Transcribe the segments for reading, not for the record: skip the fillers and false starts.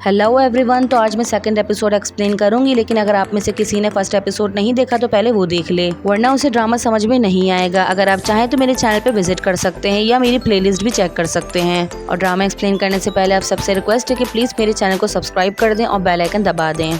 Hello everyone. तो आज मैं सेकंड एपिसोड एक्सप्लेन करूंगी, लेकिन अगर आप में से किसी ने फर्स्ट एपिसोड नहीं देखा तो पहले वो देख ले, वरना उसे ड्रामा समझ में नहीं आएगा। अगर आप चाहें तो मेरे चैनल पे विजिट कर सकते हैं या मेरी प्लेलिस्ट भी चेक कर सकते हैं। और ड्रामा एक्सप्लेन करने से पहले आप सबसे रिक्वेस्ट है कि प्लीज़ मेरे चैनल को सब्सक्राइब कर दें और बेल आइकन दबा दें।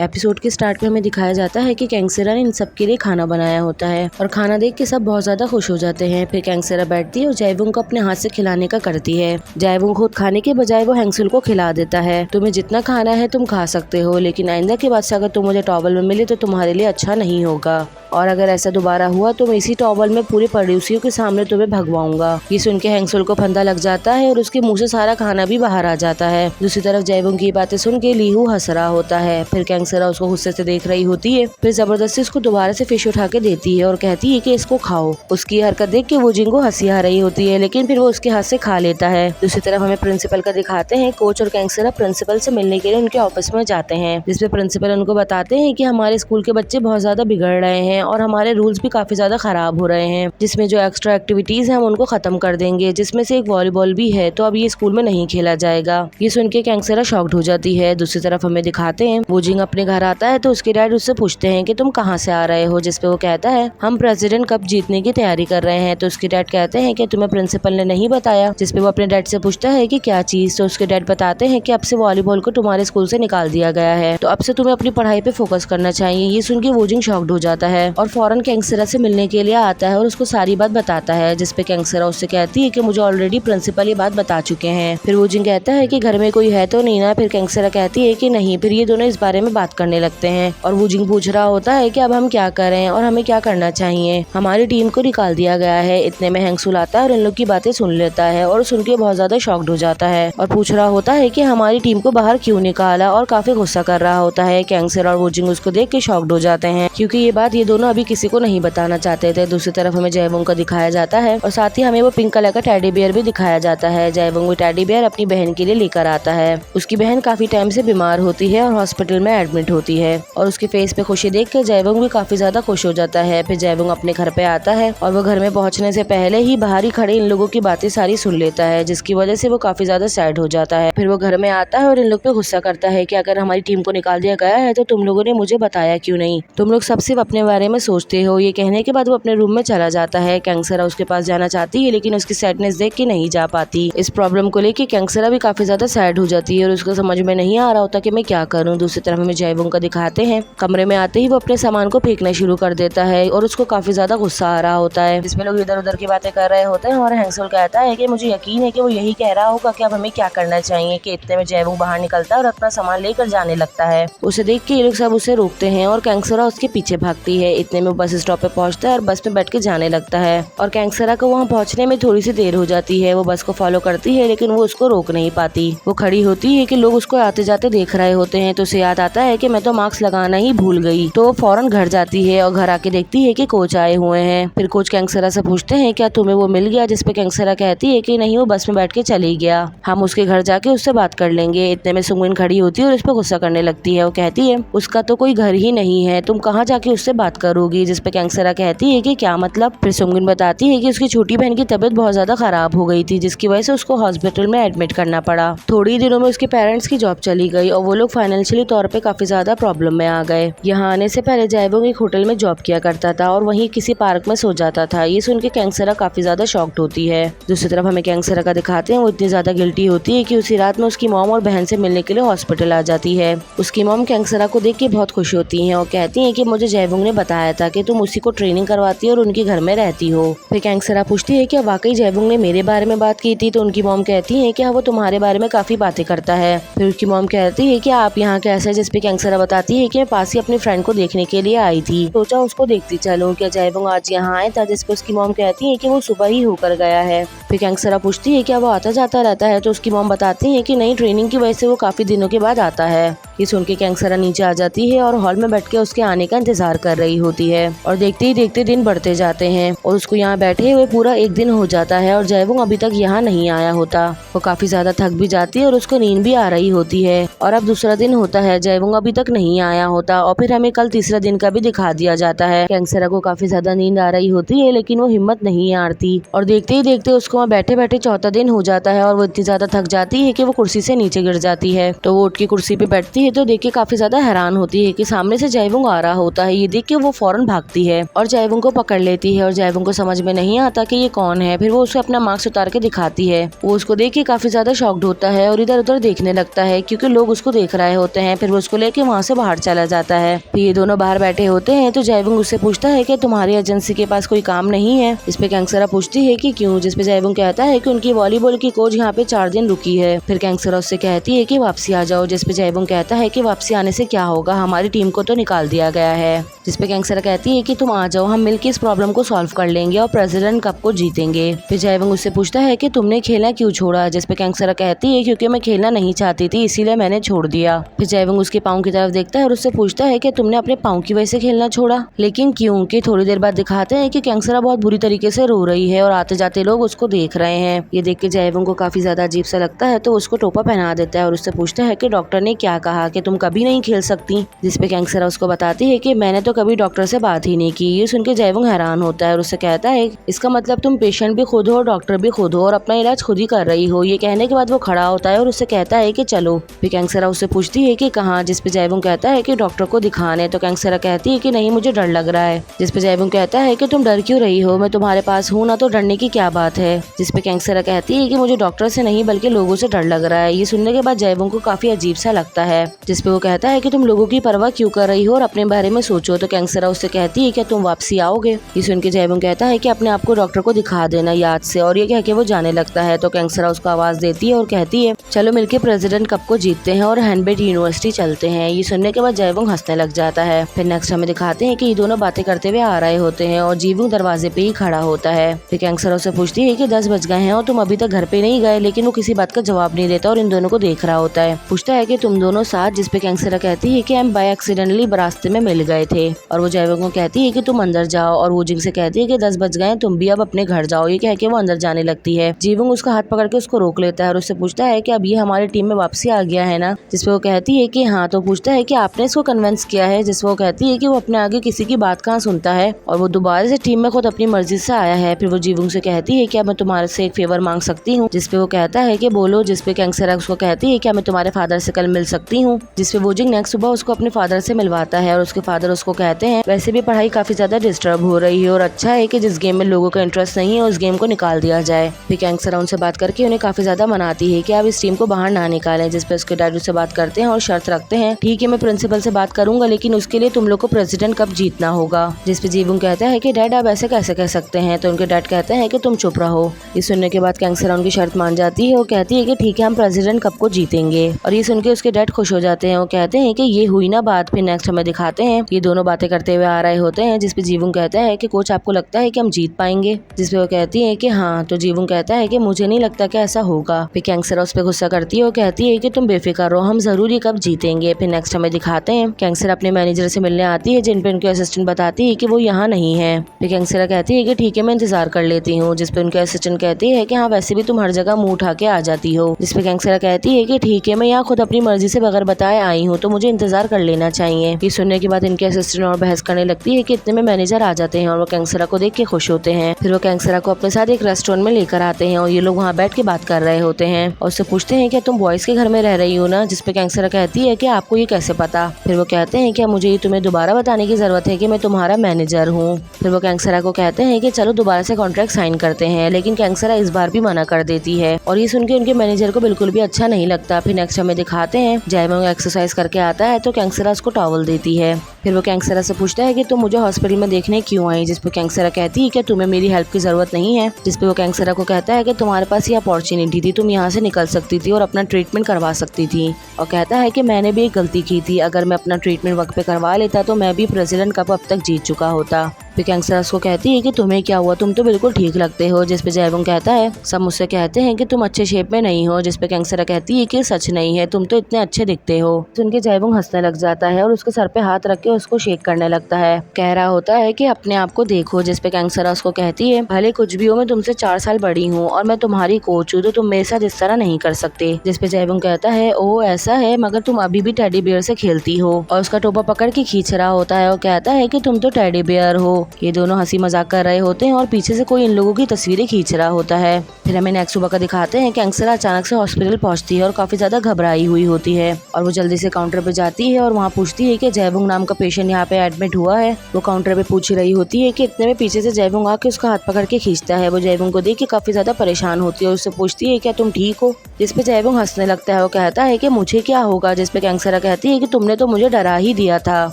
एपिसोड के स्टार्ट में हमें दिखाया जाता है कि कैंगसेरा ने इन सब के लिए खाना बनाया होता है और खाना देख के सब बहुत ज्यादा खुश हो जाते हैं। फिर कैंगसेरा बैठती है और जाएवुंग को अपने हाथ से खिलाने का करती है। जाएवुंग खुद खाने के बजाय वो हैंगसुल को खिला देता है। तुम्हें जितना खाना है तुम खा सकते हो, लेकिन आइंदा के बाद से अगर तुम मुझे टॉवल में मिले तो तुम्हारे लिए अच्छा नहीं होगा, और अगर ऐसा दोबारा हुआ तो मैं इसी टॉवल में पूरे पड़ोसियों के सामने तुम्हें भगवाऊंगा। ये सुन के हैंगसुल को फंदा लग जाता है और उसके मुंह से सारा खाना भी बाहर आ जाता है। दूसरी तरफ जाएवुंग की बातें सुन के लीहू हंस रहा होता है। फिर कैंगसेरा उसको गुस्से से देख रही होती है। फिर जबरदस्ती उसको दोबारा से फिश उठा के देती है और कहती है कि इसको खाओ। उसकी हरकत देख के वूजिंग को हंसी आ रही होती है, लेकिन फिर वो उसके हाथ से खा लेता है। दूसरी तरफ हमें प्रिंसिपल का दिखाते हैं। कोच और कैंगसेरा प्रिंसिपल से मिलने के लिए उनके ऑफिस में जाते हैं, जिसपे प्रिंसिपल उनको बताते हैं कि हमारे स्कूल के बच्चे बहुत ज्यादा बिगड़ रहे हैं और हमारे रूल्स भी काफी ज्यादा खराब हो रहे हैं, जिसमें जो एक्स्ट्रा एक्टिविटीज हैं हम उनको खत्म कर देंगे, जिसमें से एक वॉलीबॉल भी है। तो अब ये स्कूल में नहीं खेला जाएगा। ये सुन के कैंगसेरा शॉक्ड हो जाती है। दूसरी तरफ हमें दिखाते हैं वूजिंग अपने घर आता है तो उसके डैड उससे पूछते हैं कि तुम कहाँ से आ रहे हो, जिसपे वो कहता है हम प्रेसिडेंट कप जीतने की तैयारी कर रहे हैं। तो उसके डैड कहते हैं कि तुम्हें प्रिंसिपल ने नहीं बताया, जिसपे वो अपने डैड से पूछता है कि क्या चीज। तो उसके डैड बताते हैं कि अब से वॉलीबॉल को तुम्हारे स्कूल से निकाल दिया गया है, तो अब से तुम्हें अपनी पढ़ाई पे फोकस करना चाहिए। ये सुन के वूजिंग शॉक्ड हो जाता है और फौरन कैंगसेरा से मिलने के लिए आता है और उसको सारी बात बताता है, जिसपे कैंगसेरा उससे कहती है कि मुझे ऑलरेडी प्रिंसिपल ये बात बता चुके हैं। फिर वूजिंग कहता है कि घर में कोई है तो नहीं ना। फिर कैंगसेरा कहती है कि नहीं। फिर ये दोनों इस बारे में बात करने लगते हैं और वूजिंग पूछ रहा होता है कि अब हम क्या करें और हमें क्या करना चाहिए। हमारी टीम को निकाल दिया गया है। इतने में हैंगसुल आता है और इन लोग की बातें सुन लेता है और सुन के बहुत ज्यादा शॉक्ड हो जाता है और पूछ रहा होता है कि हमारी टीम को बाहर क्यों निकाला, और काफी गुस्सा कर रहा होता है। कैंगसेरा और वूजिंग उसको देख के शॉक्ड हो जाते हैं, क्योंकि ये बात ये दोनों अभी किसी को नहीं बताना चाहते थे। दूसरी तरफ हमें जाएवुंग का दिखाया जाता है और साथ ही हमें वो पिंक कलर का टेडी बियर भी दिखाया जाता है। जाएवुंग वो टेडी बियर अपनी बहन के लिए लेकर आता है। उसकी बहन काफी टाइम से बीमार होती है और हॉस्पिटल में एडमिट होती है, और उसके फेस पे खुशी देख के जाएवुंग भी काफी ज्यादा खुश हो जाता है। फिर जाएवुंग अपने घर पे आता है और वो घर में पहुंचने से पहले ही बाहर ही खड़े इन लोगों की बातें सारी सुन लेता है, जिसकी वजह से वो काफी ज्यादा सैड हो जाता है। फिर वो घर में आता है और इन लोग पे गुस्सा करता है कि अगर हमारी टीम को निकाल दिया गया है तो तुम लोगों ने मुझे बताया क्यों नहीं, तुम लोग सब सिर्फ अपने बारे में सोचते हो। ये कहने के बाद वो अपने रूम में चला जाता है। कैंगसेरा उसके पास जाना चाहती है, लेकिन उसकी सैडनेस देख के नहीं जा पाती। इस प्रॉब्लम को लेके कैंगसेरा भी काफी ज्यादा सैड हो जाती है और उसको समझ में नहीं आ रहा होता कि मैं क्या करूं। दूसरी तरफ हमें जाएवुंग का दिखाते हैं। कमरे में आते ही वो अपने सामान को फेंकना शुरू कर देता है और उसको काफी ज्यादा गुस्सा आ रहा होता है, जिसमें लोग इधर उधर की बातें कर रहे होते हैं। और हैंगसुल कहता है कि मुझे यकीन है कि वो यही कह रहा होगा कि अब हमें क्या करना चाहिए, कि इतने में जाएवुंग बाहर निकलता है और अपना सामान लेकर जाने लगता है। उसे देख के ये लोग सब उसे रोकते हैं और कैंगसेरा उसके पीछे भागती है। इतने में बस स्टॉप पे पहुंचता है और बस में बैठ के जाने लगता है, और कैंगसेरा को वहाँ पहुंचने में थोड़ी सी देर हो जाती है। वो बस को फॉलो करती है, लेकिन वो उसको रोक नहीं पाती। वो खड़ी होती है कि लोग उसको आते जाते देख रहे होते हैं, तो उसे याद आता है कि मैं तो मास्क लगाना ही भूल गई। तो वो फौरन घर जाती है और घर आके देखती है कि कोच आए हुए हैं। फिर कोच कैंगसेरा से पूछते हैं क्या तुम्हें वो मिल गया, जिसपे कैंगसेरा कहती है कि नहीं, वो बस में बैठ के चली गया, हम उसके घर जाके उससे बात कर लेंगे। इतने में सुंगमिन खड़ी होती है और उस पर गुस्सा करने लगती है। वो कहती है उसका तो कोई घर ही नहीं है, तुम कहाँ जाके उससे बात करोगी, जिसपे कैंगसेरा कहती है कि क्या मतलब। फिर सुंगमिन बताती है कि उसकी छोटी बहन की तबीयत बहुत ज्यादा खराब हो गई थी, जिसकी वजह से उसको हॉस्पिटल में एडमिट करना पड़ा। थोड़ी दिनों में उसके पेरेंट्स की जॉब चली गई और वो लोग फाइनेंशियली तौर पे काफी ज्यादा प्रॉब्लम में आ गए। यहाँ आने से पहले जाएवुंग एक होटल में जॉब किया करता था और वहीं किसी पार्क में सो जाता था। ये सुन के कैंगसेरा काफी ज्यादा शॉक्ड होती है। दूसरी तरफ हमें कैंगसेरा का दिखाते हैं। वो इतनी ज्यादा गिल्टी होती है कि उसी रात में उसकी मॉम और बहन से मिलने के लिए हॉस्पिटल आ जाती है। उसकी मॉम कैंगसेरा को देख के बहुत खुश होती है और कहती है कि मुझे जाएवुंग ने बताया था कि तुम उसी को ट्रेनिंग करवाती हो और उनके घर में रहती हो। फिर कैंगसेरा पूछती है कि वाकई जाएवुंग ने मेरे बारे में बात की थी। तो उनकी मॉम कहती है कि हाँ, वो तुम्हारे बारे में काफी बातें करता है। फिर उसकी मॉम कहती है कि आप यहाँ कैसे, जिसपे कैंगसेरा बताती है कि मैं पास ही अपनी फ्रेंड को देखने के लिए आई थी, सोचा उसको देखती चलूं, क्या जाएवुंग आज यहाँ आया था, जिसपे उसकी मॉम कहती है कि वो सुबह ही होकर गया है। फिर कैंगसेरा पूछती है क्या वो आता जाता रहता है। तो उसकी मॉम बताती है कि नहीं, ट्रेनिंग की वजह से वो काफी दिनों के बाद आता है। ये सुन के कैंगसेरा नीचे आ जाती है और हॉल में बैठ के उसके आने का इंतजार कर रही होती है और देखते ही देखते दिन बढ़ते जाते हैं और उसको यहाँ बैठे हुए पूरा एक दिन हो जाता है और जयवंग अभी तक यहाँ नहीं आया होता। वो काफी ज्यादा थक भी जाती है और उसको नींद भी आ रही होती है और अब दूसरा दिन होता है, जयवंग अभी तक नहीं आया होता और फिर हमें कल तीसरा दिन का भी दिखा दिया जाता है। कैंसरा को काफी ज्यादा नींद आ रही होती है लेकिन वो हिम्मत नहीं हारती और देखते ही देखते उसको वहाँ बैठे बैठे चौथा दिन हो जाता है और वो इतनी ज्यादा थक जाती है कि वो कुर्सी से नीचे गिर जाती है। तो वो उठ के कुर्सी पे बैठती है तो देख के काफी ज्यादा हैरान होती है कि सामने से जयवंग आ रहा होता है। ये देख के वो फौरन भागती है और जयवंग को पकड़ लेती है और जयवंग को समझ में नहीं आता कि ये कौन है। फिर वो उसे अपना मास्क उतार के दिखाती है। वो उसको देख के काफी ज्यादा शॉक्ड होता है और इधर उधर देखने लगता है क्योंकि लोग उसको देख रहे होते हैं। फिर वो उसको लेके वहाँ से बाहर चला जाता है। फिर ये दोनों बाहर बैठे होते हैं तो जयवंग उससे पूछता है कि तुम्हारी एजेंसी के पास कोई काम नहीं है। इस पे कैंसरा पूछती है कि क्यों, जिसपे जयवंग कहता है कि उनकी वॉलीबॉल की कोच यहाँ पे 4 दिन रुकी है। फिर कैंसरा उससे कहती है कि वापसी आ जाओ, जिसपे जयवंग कहता है कि वापसी आने से क्या होगा, हमारी टीम को तो निकाल दिया गया है। जिसपे कैंसरा कहती है कि तुम आ जाओ, हम मिलकर इस प्रॉब्लम को सॉल्व कर लेंगे और प्रेसिडेंट कप को जीतेंगे। फिर जयवंग उससे पूछता है कि तुमने खेलना क्यों छोड़ा, जिसपे कैंसरा कहती है क्योंकि मैं खेलना नहीं चाहती थी इसीलिए मैंने छोड़ दिया। फिर जयवंग उसके पाँव की तरफ देखता है और उससे पूछता है कि तुमने अपने पाँव की वजह से खेलना छोड़ा, लेकिन क्यों। कि थोड़ी देर बाद दिखाते हैं कि कैंसरा बहुत बुरी तरीके से रो रही है और आते जाते लोग उसको देख रहे हैं। ये देख के जयवंग को काफी ज्यादा अजीब सा लगता है तो उसको टोपा पहना देता है और उससे पूछता है कि डॉक्टर ने क्या कहा कि तुम कभी नहीं खेल सकती। जिसपे कैंसरा उसको बताती है कि मैंने तो कभी डॉक्टर से बात ही नहीं की। ये सुन के जयवंग हैरान होता है और उससे कहता है इसका मतलब तुम पेशेंट भी खुद हो और डॉक्टर भी खुद हो और अपना इलाज खुद ही कर रही हो। ये कहने के बाद वो खड़ा होता है और उससे कहता है कि चलो। फिर कैंसरा उससे पूछती है कि कहाँ, जिसपे जयवंग कहता है कि डॉक्टर को दिखाने। तो कैंसरा कहती है कि नहीं, मुझे डर लग रहा है। जिसपे जयवंग कहता है कि तुम डर क्यों रही हो, मैं तुम्हारे पास हूँ ना, तो डरने की क्या बात है। जिसपे कैंसरा कहती है कि मुझे डॉक्टर से नहीं बल्कि लोगों से डर लग रहा है। ये सुनने के बाद जयवंग को काफी अजीब सा लगता है। जिसपे वो कहता है कि तुम लोगों की परवाह क्यों कर रही हो और अपने बारे में सोचो। तो कैंसरा उससे कहती है क्या तुम वापसी आओगे। ये सुन के जयवंग कहता है कि अपने आप को डॉक्टर को दिखा देना याद से, और ये कह के वो जाने लगता है। तो कैंसरा उसको आवाज देती है और कहती है चलो मिलके प्रेसिडेंट कप को जीतते हैं और हैंडबेट यूनिवर्सिटी चलते हैं। ये सुनने के बाद जयवंग हंसने लग जाता है। फिर नेक्स्ट हमें दिखाते हैं कि ये दोनों बातें करते हुए आ रहे होते हैं और जीवंग दरवाजे पे ही खड़ा होता है। फिर कैंसरा उससे पूछती है कि 10 बज गए हैं और तुम अभी तक घर पे नहीं गए, लेकिन वो किसी बात का जवाब नहीं देता और इन दोनों को देख रहा होता है। पूछता है कि तुम दोनों साथ, जिसपे कैंसरा कहती है कि हम बाय एक्सीडेंटली रास्ते में मिल गए थे। और वो जयवंग को कहती है कि तुम अंदर जाओ और वो जिंग से कहती है कि 10 बज गए, तुम भी अब अपने घर जाओ। ये कह के वो अंदर जाने लगती है। जीवंग उसका हाथ पकड़ के उसको रोक लेता है और उससे पूछता है कि अब ये हमारी टीम में वापसी आ गया है ना। जिसपे वो कहती है कि हाँ। तो पूछता है कि आपने इसको कन्विंस किया है। जिसपे वो कहती है कि वो अपने आगे किसी की बात कहाँ सुनता है और वो दोबारा से टीम में खुद अपनी मर्जी से आया है। फिर वो जीवंग से कहती है क्या मैं तुम्हारे से एक फेवर मांग सकती हूँ। जिसपे वो कहता है कि बोलो। जिसपे कैंसरा उसको कहती है क्या मैं तुम्हारे फादर से कल मिल सकती हूँ। जिसपे वो जिंग नेक्स्ट सुबह उसको अपने फादर से मिलवाता है और उसके फादर उसको कहते हैं वैसे भी पढ़ाई काफी ज्यादा डिस्टर्ब हो रही है और अच्छा है कि जिस गेम में लोगों का इंटरेस्ट नहीं है उस गेम को निकाल दिया जाए। फिर कैंसरा उनसे बात करके उन्हें काफी ज्यादा मनाती है कि आप इस टीम को बाहर ना निकालें। जिसपे उसके डैड उससे बात करते हैं और शर्त रखते हैं ठीक है मैं प्रिंसिपल से बात करूंगा, लेकिन उसके लिए तुम लोग को प्रेसिडेंट कप जीतना होगा। जिसपे जीवंग कहता है कि डैड आप ऐसे कैसे कह सकते हैं। तो उनके डैड कहते हैं कि तुम चुप रहो। ये सुनने के बाद कैंसरा उनकी शर्त मान जाती है और कहती है कि ठीक है हम प्रेसिडेंट कप को जीतेंगे। और ये सुन के उसके डैड खुश हो जाते हैं और कहते हैं कि ये हुई ना बात। फिर नेक्स्ट हमें दिखाते हैं ये दोनों बातें करते हुए आ रहे होते हैं। जिसपे जीवंग कहता है कि कोच आपको लगता है कि हम जीत पाएंगे। जिसपे वो कहती है कि हाँ। तो जीवंग कहता है कि मुझे नहीं लगता कि ऐसा होगा। फिर कैंसरा उस पर गुस्सा करती है और कहती है कि तुम बेफिक्र रहो, हम जरूर ये कप जीतेंगे। फिर नेक्स्ट हमें दिखाते हैं कैंसरा अपने मैनेजर से मिलने आती है, जिन पे उनके असिस्टेंट बताती है कि वो यहाँ नहीं है। फिर कैंसरा कहती है कि ठीक है मैं इंतजार कर लेती हूँ। जिसपे उनके असिस्टेंट कहती है कि हाँ वैसे भी तुम हर जगह मुंह उठा के आ जाती हो। जिसपे कैंसरा कहती है कि ठीक है मैं यहाँ खुद अपनी मर्जी से बगैर बताए आई हूँ तो मुझे इंतजार कर लेना चाहिए। ये सुनने के बाद इनके असिस्टेंट और बहस करने लगती है कि इतने में मैनेजर आ जाते हैं और वो कैंसरा को देख के खुश होते हैं। फिर वो कैंसरा को अपने साथ एक रेस्टोरेंट में लेकर आते हैं और ये लोग वहाँ बैठ के बात कर रहे होते हैं और उससे पूछते हैं कि तुम बॉयज के घर में रह रही हो ना। जिसपे कैंसरा कहती है कि आपको ये कैसे पता। फिर वो कहते हैं कि मुझे तुम्हें दोबारा बताने की जरूरत है कि मैं तुम्हारा मैनेजर हूँ। फिर वो कैंसरा को कहते हैं कि चलो दोबारा से कॉन्ट्रैक्ट साइन करते हैं, लेकिन कैंसरा इस बार भी मना कर देती है और ये सुन के उनके मैनेजर को बिल्कुल भी अच्छा नहीं लगता। फिर नेक्स्ट हमें दिखाते हैं जयवंग एक्सरसाइज करके आता है तो कैंसरा उसको टॉवल देती है। फिर वो कैंसरा से पूछता है कि तुम मुझे हॉस्पिटल में देखने क्यों आई। जिसपे कैंसरा कहती है कि तुम्हें मेरी हेल्प की जरूरत नहीं है। जिसपे वो कैंसरा को कहता है कि तुम्हारे पास ये अपॉर्चुनिटी थी, तुम यहाँ से निकल सकती थी और अपना ट्रीटमेंट करवा सकती थी। और कहता है कि मैंने भी एक गलती की थी, अगर मैं अपना ट्रीटमेंट वक्त पे करवा लेता तो मैं भी प्रेसिडेंट कप अब तक जीत चुका होता। फिर कैंसरा उसको कहती है कि तुम्हें क्या हुआ, तुम तो बिल्कुल ठीक लगते हो। जिसपे जयवंग कहता है सब मुझसे कहते हैं कि तुम अच्छे शेप में नहीं हो। जिसपे कैंसरा कहती है कि सच नहीं है, तुम तो इतने अच्छे दिखते हो। सुन के जयवंग हंसने लग जाता है और उसके सर पे हाथ रख के उसको शेक करने लगता है। कह रहा होता है कि अपने आप को देखो। जिसपे कैंसरा उसको कहती है भले कुछ भी हो, मैं तुमसे 4 साल बड़ी हूँ और मैं तुम्हारी कोच हूँ, तो तुम मेरे साथ इस तरह नहीं कर सकते। जिसपे जयवंग कहता है ओह ऐसा है, मगर तुम अभी भी टेडी बियर से खेलती हो। और उसका टोपा पकड़ के खींच रहा होता है और कहता है कि तुम तो टेडी बियर हो। ये दोनों हंसी मजाक कर रहे होते हैं और पीछे से कोई इन लोगों की तस्वीरें खींच रहा होता है। फिर हमें नेक्स्ट सुबह का दिखाते हैं। कैंसरा अचानक से हॉस्पिटल पहुंचती है और काफी ज्यादा घबराई हुई होती है और वो जल्दी से काउंटर पे जाती है और वहाँ पूछती है कि जयवंग नाम का पेशेंट यहाँ पे एडमिट हुआ है। वो काउंटर पे पूछ रही होती है कि इतने में पीछे से जयवंग आके उसका हाथ पकड़ के खींचता है। वो जयवंग को देख के काफी ज्यादा परेशान होती है और उससे पूछती है क्या तुम ठीक हो। जिसपे जयवंग हंसने लगता है। वो कहता है कि मुझे क्या होगा। जिसपे कैंसरा कहती है कि तुमने तो मुझे डरा ही दिया था।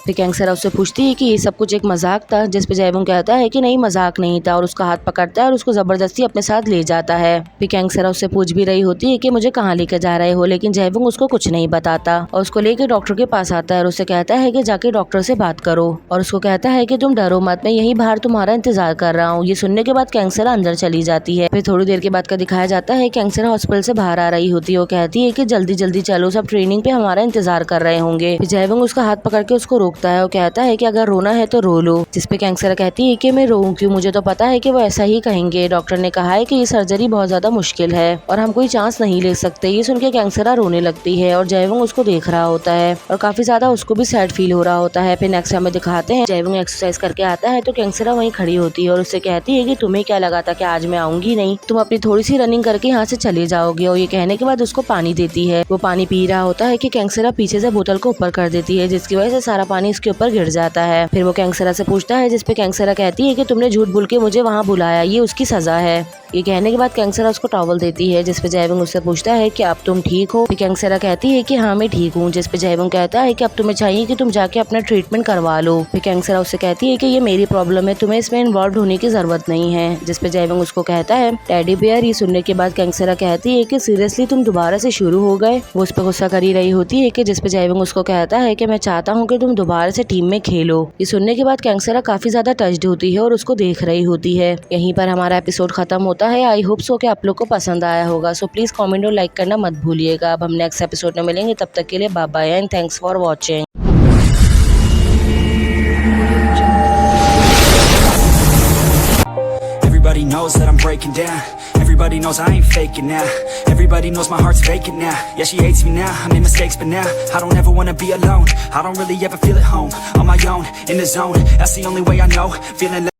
फिर कैंसरा उससे पूछती है कि ये सब कुछ एक मजाक था। जिसपे जयवंग कहता है कि नहीं मजाक नहीं था और उसका हाथ पकड़ता है और उसको जबरदस्ती अपने साथ ले जाता है। फिर कैंसरा उससे पूछ भी रही होती है कि मुझे कहाँ लेकर जा रहे हो, लेकिन जयवंग उसको कुछ नहीं बताता और उसको लेकर डॉक्टर के पास आता है और उससे कहता है कि जाके डॉक्टर से बात करो। और उसको कहता है कि तुम डरो मत, मैं यहीं बाहर तुम्हारा इंतजार कर रहा हूँ। ये सुनने के बाद कैंसरा अंदर चली जाती है। फिर थोड़ी देर के बाद का दिखाया जाता है। कैंसरा हॉस्पिटल से बाहर आ रही होती है। वो कहती है कि जल्दी जल्दी चलो, सब ट्रेनिंग पे हमारा इंतजार कर रहे होंगे। फिर जयवंग उसका हाथ पकड़ के उसको रोकता है और कहता है कि अगर रोना है तो रो लो। जिसपे कैंसरा कहती है कि मैं रोऊं क्यों, मुझे तो पता है कि वो ऐसा ही कहेंगे। डॉक्टर ने कहा है कि ये सर्जरी बहुत ज्यादा मुश्किल है और हम कोई चांस नहीं ले सकते। ये सुन के कैंसरा रोने लगती है और जयवंग उसको देख रहा होता है और काफी ज्यादा उसको भी सैड फील हो रहा होता है। फिर नेक्स्ट हमें दिखाते हैं जयवंग एक्सरसाइज करके आता है तो कैंसरा वहीं खड़ी होती है और उससे कहती है कि तुम्हें क्या लगा था कि आज मैं आऊंगी नहीं, तुम अपनी थोड़ी सी रनिंग करके यहाँ से चले जाओगे। और ये कहने के बाद उसको पानी देती है। वो पानी पी रहा होता है कि कैंसरा पीछे से बोतल को ऊपर कर देती है, जिसकी वजह से सारा पानी इसके ऊपर गिर जाता है। फिर वो कैंसरा से पूछता है। जिसपे कैंसरा कहती है कि तुमने झूठ बोल के मुझे वहाँ बुलाया, ये उसकी सजा है। ये कहने के बाद कैंसरा उसको टॉवल देती है। जिसपे जयवंग उससे पूछता है कि अब तुम ठीक हो। फिर कैंसरा कहती है कि हाँ मैं ठीक हूँ। जिसपे जयवंग कहता है कि अब तुम्हें चाहिए कि तुम जाके अपना ट्रीटमेंट करवा लो। फिर कैंसरा उससे कहती है कि ये मेरी प्रॉब्लम है, तुम्हें इसमें इन्वॉल्व होने की जरूरत नहीं है। जिसपे जयवंग उसको कहता है टेडी बियर। ये सुनने के बाद कैंसरा कहती है कि सीरियसली तुम दोबारा से शुरू हो गए। वो उस पर गुस्सा करी रही होती है कि जिसपे जयवंग उसको कहता है कि मैं चाहता हूँ कि तुम दोबारा से टीम में खेलो। ये सुनने के बाद कैंसरा काफी ज्यादा टच्ड होती है और उसको देख रही होती है। यहीं पर हमारा एपिसोड खत्म होता है। आई होप सो कि आप लोग को पसंद आया होगा। सो प्लीज कमेंट और लाइक करना मत भूलिएगा। अब हम नेक्स्ट एपिसोड में मिलेंगे, तब तक के लिए bye bye and thanks for watching. Everybody knows that I'm breaking down. Everybody knows I ain't faking now. Everybody knows my heart's vacant now. Yeah, she hates me now, I made mistakes but now I don't ever wanna be alone. I don't really ever feel at home. On my own, in the zone, that's the only way I know. Feeling